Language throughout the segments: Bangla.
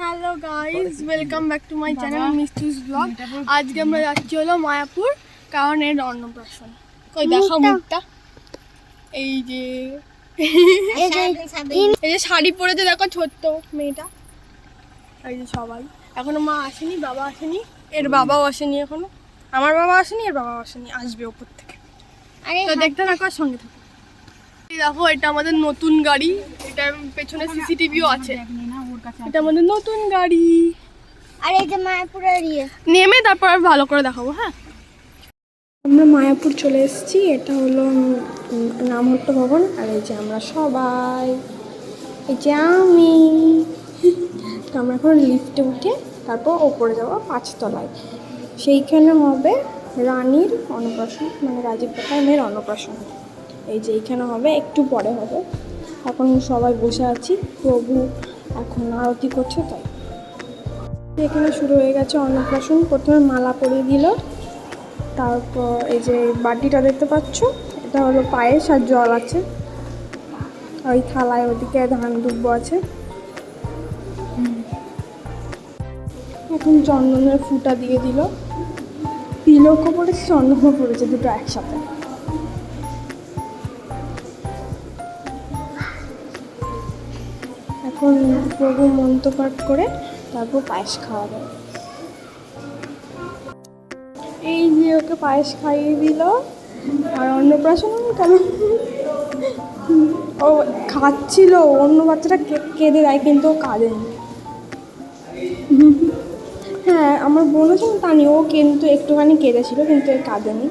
Hello guys, welcome back to my channel Mistu's vlog. আজকে আমরা যাচ্ছি হলো মায়াপুর, কারণ এর অন্নপ্রাশন। কই দেখা মুখটা, এই যে এই যে শাড়ি পরেছে দেখো ছোট্ট মেয়েটা। এই যে সবাই, এখনো মা আসেনি, বাবা আসেনি, এর বাবাও আসেনি এখনো। আমার বাবা আসেনি, এর বাবাও আসেনি, আসবে ওপর থেকে। তো দেখতে থাকো আর সঙ্গে থাকো। দেখো এটা আমাদের নতুন গাড়ি, এটা পেছনে সিসিটিভিও আছে। এটা আমাদের নতুন গাড়ি। আর এই যে মায়াপুরের নেমে তারপর আর ভালো করে দেখাবো। হ্যাঁ, আমরা মায়াপুর চলে এসেছি। এটা হলো নামহট্ট ভবন। আর এই যে আমরা সবাই, এই যে আমি, তো আমরা এখন লিফটে উঠে তারপর ওপরে যাবো 5 তলায়। সেইখানে হবে রানীর অন্নপ্রাশন, মানে রাজীব কাকার মেয়ের অন্নপ্রাশন। এই যে এইখানে হবে, একটু পরে হবে। এখন সবাই বসে আছি, প্রভু এখন আরতি করছে, তাই এখানে শুরু হয়ে গেছে অন্নপ্রাশন। প্রথমে মালা পরিয়ে দিল, তারপর এই যে বাটিটা দেখতে পাচ্ছ, এটা হলো পায়েস আর জল আছে। ওই থালায় ওদিকে ধান দুব্ব আছে। এখন চন্দনের ফুটা দিয়ে দিল, তিলকও পড়েছে, চন্দনও পড়েছে, দুটো একসাথে। এখন প্রভু মন্ত্রপাঠ করে তারপর পায়েস খাওয়া যায়। এই যে ওকে পায়েস খাইয়ে দিল। আর অন্নপ্রাশন কেন ও খাচ্ছিল, অন্য বাচ্চাটা কেঁদে দেয় কিন্তু ও কাঁদেনি। হ্যাঁ, আমার বোন আছে না তানি, ও কিন্তু একটুখানি কেঁদেছিল কিন্তু এ কাঁদেনি।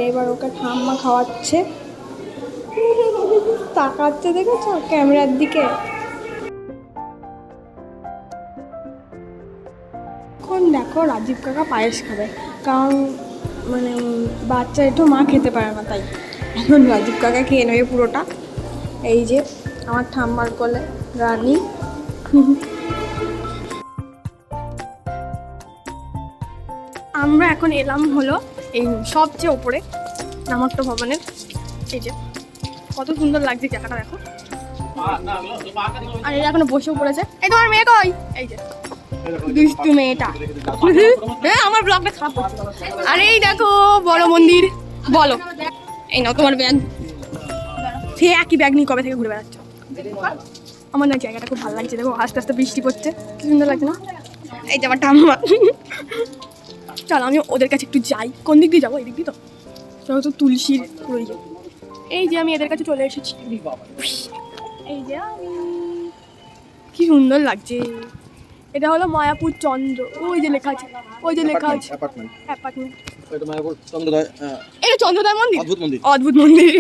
এবার ওকে ঠাম্মা খাওয়াচ্ছে, তাকাচ্ছে, দেখেছ ক্যামেরার দিকে। এখন দেখো রাজীব কাকা পায়েস খাবে, কারণ মানে বাচ্চা একটু মা খেতে পারে না, তাই এখন রাজীব কাকা খেয়ে নেবে পুরোটা। এই যে আমার ঠাম্মার কোলে রানী। আমরা এখন এলাম হলো এই সবচেয়ে ওপরে নামহট্ট ভবনের। এই যে কত সুন্দর লাগছে জায়গাটা, দেখো। আর এই এখনো বসেও পড়েছে। এই তোমার মেয়ে কই? এই যে দুষ্টু মেয়েটা। আমার ব্লগটা খারাপ করছে। আর এই দেখো বড় মন্দির। বলো, এই নাও তোমার ব্যাগ। সে একই ব্যাগ নিয়ে কবে থেকে ঘুরে বেড়াচ্ছ। আমার না জায়গাটা খুব ভালো লাগছে, দেখো আস্তে আস্তে বৃষ্টি পড়ছে, কি সুন্দর লাগছে না? এই যে আমার ঠাম্মা। চল আমি ওদের কাছে একটু যাই। কোন দিক দিয়ে যাবো? এই দিক দিয়ে। তো তুলসীর প্রয়োজন। এই যে আমি এদের কাছে চলে এসেছি। এই যে আমি, কি সুন্দর লাগছে। এটা হলো মায়াপুর চন্দ্র, ওই যে লেখা আছে, ওই যে লেখা আছে অ্যাপার্টমেন্ট। এটা মায়াপুর চন্দ্রদয়, এটা চন্দ্রদয় মন্দির, অদ্ভুত মন্দির, অদ্ভুত মন্দির।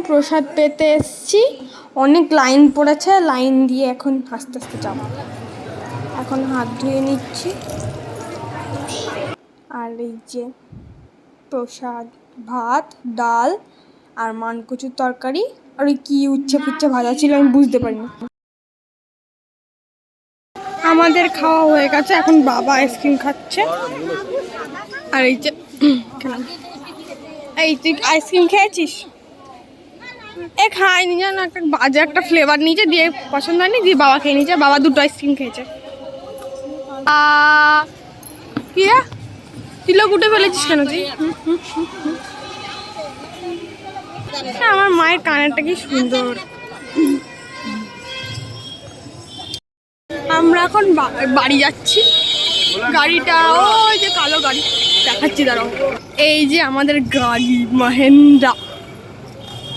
প্রসাদ পেতে এসছি, অনেক লাইন পড়েছে, লাইন দিয়ে এখন আস্তে আস্তে যাব। এখন হাত ধুয়ে নিচ্ছি। আর এই যে প্রসাদ, ভাত, ডাল আর মানকচুর তরকারি, আর ওই কি উচ্ছে ফুচ্ছে ভাজা ছিল, আমি বুঝতে পারিনি। আমাদের খাওয়া হয়ে গেছে, এখন বাবা আইসক্রিম খাচ্ছে। আর এই যে এই তুই আইসক্রিম খেয়েছিস? এ খাইনি, জানো একটা বাজে একটা ফ্লেভার নিয়েছে, দিয়ে পছন্দ হয়নি, দিয়ে বাবা খেয়ে নিয়েছে। বাবা দুটো আইসক্রিম খেয়েছে। কি রে, তিলক উঠে ফেলেছিস কেন তুই? আমার মায়ের কানেরটা কি সুন্দর। আমরা এখন বাড়ি যাচ্ছি। গাড়িটা ওই যে কালো গাড়ি দেখাচ্ছি, দাঁড়াও। এই যে আমাদের গাড়ি মহেন্দ্রা,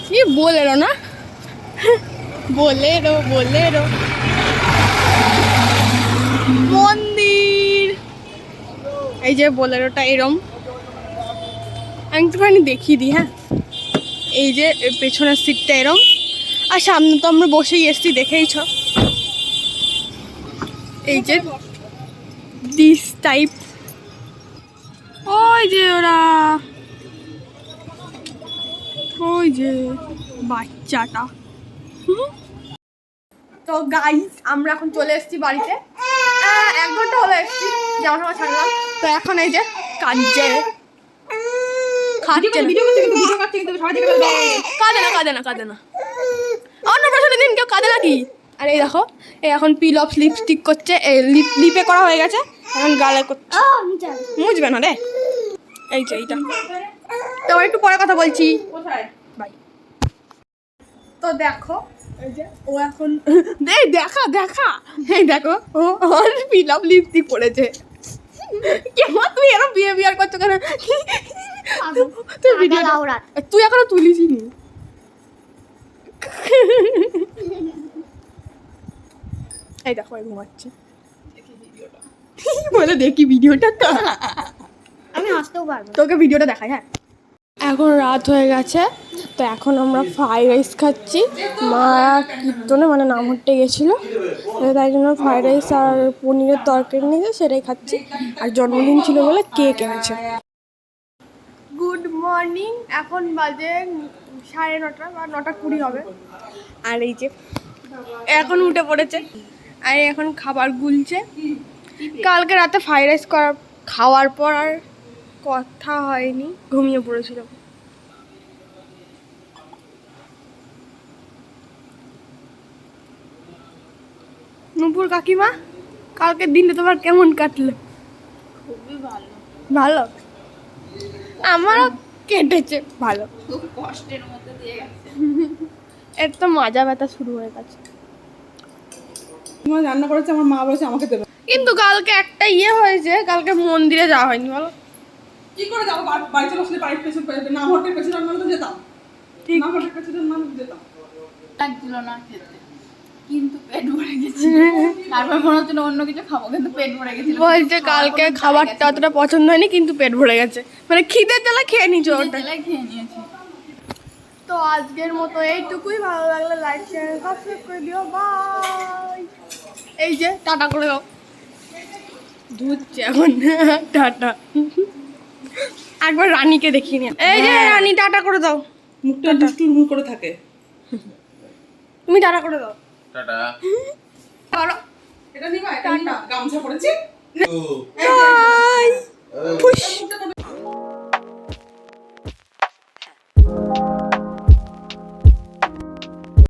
কি বোলেরো না, বোলেরো বোলেরো। মন্দির, এই যে বোলেরোটা এরম, আমি একটুখানি দেখিয়ে দিই। হ্যাঁ, এই যে পেছনের সিটটা এরম, আর সামনে তো আমরা বসেই এসছি, দেখেইছ। এই যে দিস টাইপ, ওই যে ওরা, ওই যে বাচ্চাটা। তো গাইস, আমরা এখন চলে এসেছি বাড়িতে। 1 ঘন্টা হলো এসেছি, জামা টামা ছাড়লাম। তো এখন এই যে কাঁদছে, কাঁদে না, কাঁদে না, কাঁদে না। অন্নপ্রাশনের দিন কেউ কাঁদে নাকি? আর এই দেখো এই এখন পিল অফ লিপস্টিক করছে, লিপে করা হয়ে গেছে, এখন গালে করছে। মুছবে না রে, এই যে এইটা। তো একটু পরে কথা বলছি, বাই। তো দেখো এই যে ও এখন এই দেখা দেখা, এই দেখো ও ওর পিল অফ লিপস্টিক পড়েছে। কেমন তুই এরকম বিহেভিয়ার করছো কেন? তুই ভিডিও তুই এখনো তুলিসনি। এই দেখো এই ঘুমাচ্ছে, বলে দেখি ভিডিওটা। আমি হাসতেও পারবো। তোকে ভিডিওটা দেখাই। হ্যাঁ, এখন রাত হয়ে গেছে, তো এখন আমরা ফ্রাইড রাইস খাচ্ছি। মা কীর্তনে মানে নাম হট্টে গেছিলো, তাই জন্য ফ্রাইড রাইস আর পনিরের তরকারি নিয়েছে, সেটাই খাচ্ছি। আর জন্মদিন ছিল বলে কেক এনেছে। গুড মর্নিং, এখন বাজে 9:30 বা 9:20 হবে। আর এই যে এখন উঠে পড়েছে, আর এখন খাবার গুলছে। কালকে রাতে ফ্রাইড রাইস খাওয়ার পর আর কথা হয়নি, ঘুমিয়ে পড়েছিল। নূপুর কাকিমা, কালকের দিনটা তোমার কেমন কাটলো? খুবই ভালো, ভালো, আমারও কেটেছে ভালো। খুব কষ্টের মধ্যে দিয়ে গেছে। এর তো মাজা ব্যথা শুরু হয়ে গেছে। তোমার রান্না করেছে আমার মা বলেছে আমাকে দেবে। কিন্তু কালকে একটা ইয়ে হয়েছে, কালকে মন্দিরে যাওয়া হয়নি বলো। কি করে যাবো, বাড়ি চলে আসলে বাড়ির পেছন পেছন না হোটেল পেছন রান্না তো যেতাম, ঠিক। না হোটেল পেছন রান্না যেতাম। লাগছিল না খেতে, কিন্তু পেট ভরে গেছে। তারপর মনে হচ্ছিল অন্য কিছু খাবো, কিন্তু পেট ভরে গেছিল। বলছে কালকে খাবারটা অতটা পছন্দ হয়নি, কিন্তু পেট ভরে গেছে, মানে খিদে জ্বালা খেয়ে নিচ্ছে ওটা। খেয়ে নিয়েছি। তো আজকের মতো এইটুকুই, ভালো লাগলে লাইক শেয়ার সাবস্ক্রাইব করে দিও, বাই। এই যে টাটা করে দাও, ধুচ্ছে এখন, টাটা। একবার রানীকে দেখিয়ে নিয়ে, এই যে রানী টাটা করে দাও, মুখটা দুষ্টুর করে থাকে। তুমি টাটা করে দাও। টাটা। করো। এটা নিবা, এটা নিবা, গামছা পরেছি। বাই।